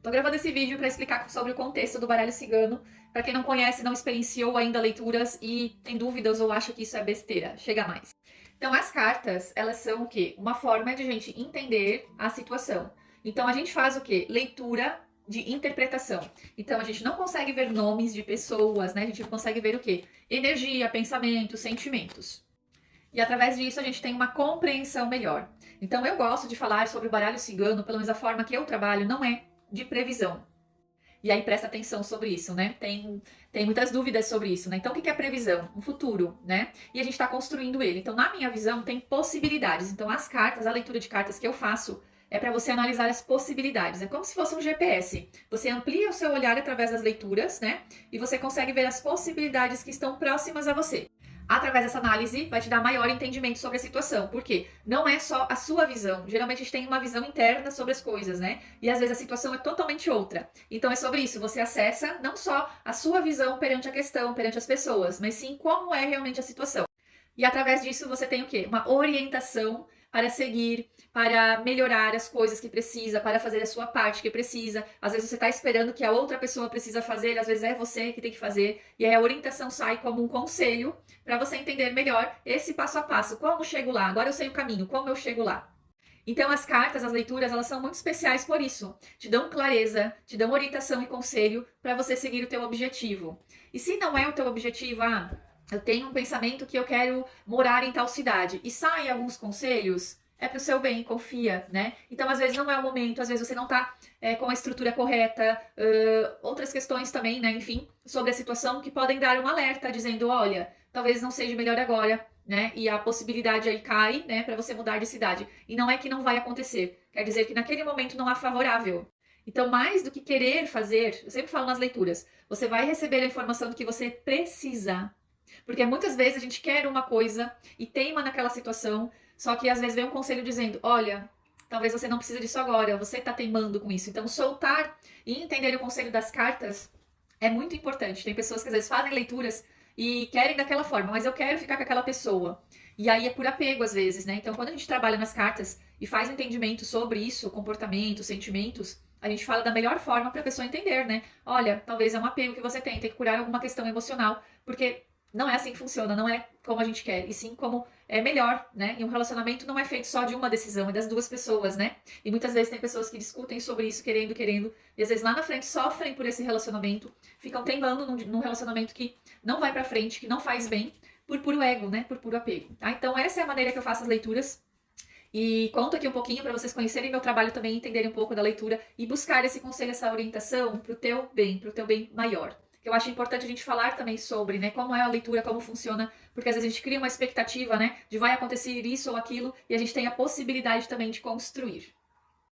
Tô gravando esse vídeo para explicar sobre o contexto do baralho cigano, para quem não conhece, não experienciou ainda leituras e tem dúvidas ou acha que isso é besteira. Chega mais. Então, as cartas, elas são o quê? Uma forma de a gente entender a situação. Então, a gente faz o quê? Leitura de interpretação. Então, a gente não consegue ver nomes de pessoas, né? A gente consegue ver o quê? Energia, pensamentos, sentimentos. E através disso a gente tem uma compreensão melhor. Então eu gosto de falar sobre o baralho cigano, pelo menos a forma que eu trabalho não é de previsão. E aí presta atenção sobre isso, né? Tem muitas dúvidas sobre isso, né? Então o que é previsão? Um futuro, né? E a gente está construindo ele. Então na minha visão tem possibilidades. Então as cartas, a leitura de cartas que eu faço é para você analisar as possibilidades. É como se fosse um GPS. Você amplia o seu olhar através das leituras, né? E você consegue ver as possibilidades que estão próximas a você. Através dessa análise, vai te dar maior entendimento sobre a situação. Por quê? Não é só a sua visão. Geralmente a gente tem uma visão interna sobre as coisas, né? E às vezes a situação é totalmente outra. Então é sobre isso. Você acessa não só a sua visão perante a questão, perante as pessoas, mas sim como é realmente a situação. E através disso você tem o quê? Uma orientação para seguir, para melhorar as coisas que precisa, para fazer a sua parte que precisa. Às vezes você está esperando que a outra pessoa precisa fazer, às vezes é você que tem que fazer. E aí a orientação sai como um conselho para você entender melhor esse passo a passo. Como chego lá? Agora eu sei o caminho, como eu chego lá? Então as cartas, as leituras, elas são muito especiais por isso. Te dão clareza, te dão orientação e conselho para você seguir o teu objetivo. E se não é o teu objetivo, eu tenho um pensamento que eu quero morar em tal cidade e saem alguns conselhos, é pro seu bem, confia, né? Então, às vezes não é o momento, às vezes você não tá com a estrutura correta, outras questões também, né? Enfim, sobre a situação que podem dar um alerta, dizendo, olha, talvez não seja melhor agora, né? E a possibilidade aí cai, né, para você mudar de cidade. E não é que não vai acontecer, quer dizer que naquele momento não é favorável. Então, mais do que querer fazer, eu sempre falo nas leituras, você vai receber a informação do que você precisa. Porque muitas vezes a gente quer uma coisa e teima naquela situação, só que às vezes vem um conselho dizendo, olha, talvez você não precise disso agora, você está teimando com isso. Então, soltar e entender o conselho das cartas é muito importante. Tem pessoas que às vezes fazem leituras e querem daquela forma, mas eu quero ficar com aquela pessoa. E aí é por apego às vezes, né? Então, quando a gente trabalha nas cartas e faz um entendimento sobre isso, comportamento, sentimentos, a gente fala da melhor forma para a pessoa entender, né? Olha, talvez é um apego que você tem que curar alguma questão emocional, porque não é assim que funciona, não é como a gente quer, e sim como é melhor, né? E um relacionamento não é feito só de uma decisão, é das duas pessoas, né? E muitas vezes tem pessoas que discutem sobre isso, querendo, e às vezes lá na frente sofrem por esse relacionamento, ficam teimando num relacionamento que não vai pra frente, que não faz bem, por puro ego, né? Por puro apego. Tá? Então essa é a maneira que eu faço as leituras. E conto aqui um pouquinho para vocês conhecerem meu trabalho também, entenderem um pouco da leitura e buscar esse conselho, essa orientação pro teu bem maior. Que eu acho importante a gente falar também sobre, né, como é a leitura, como funciona, porque às vezes a gente cria uma expectativa, né, de vai acontecer isso ou aquilo, e a gente tem a possibilidade também de construir.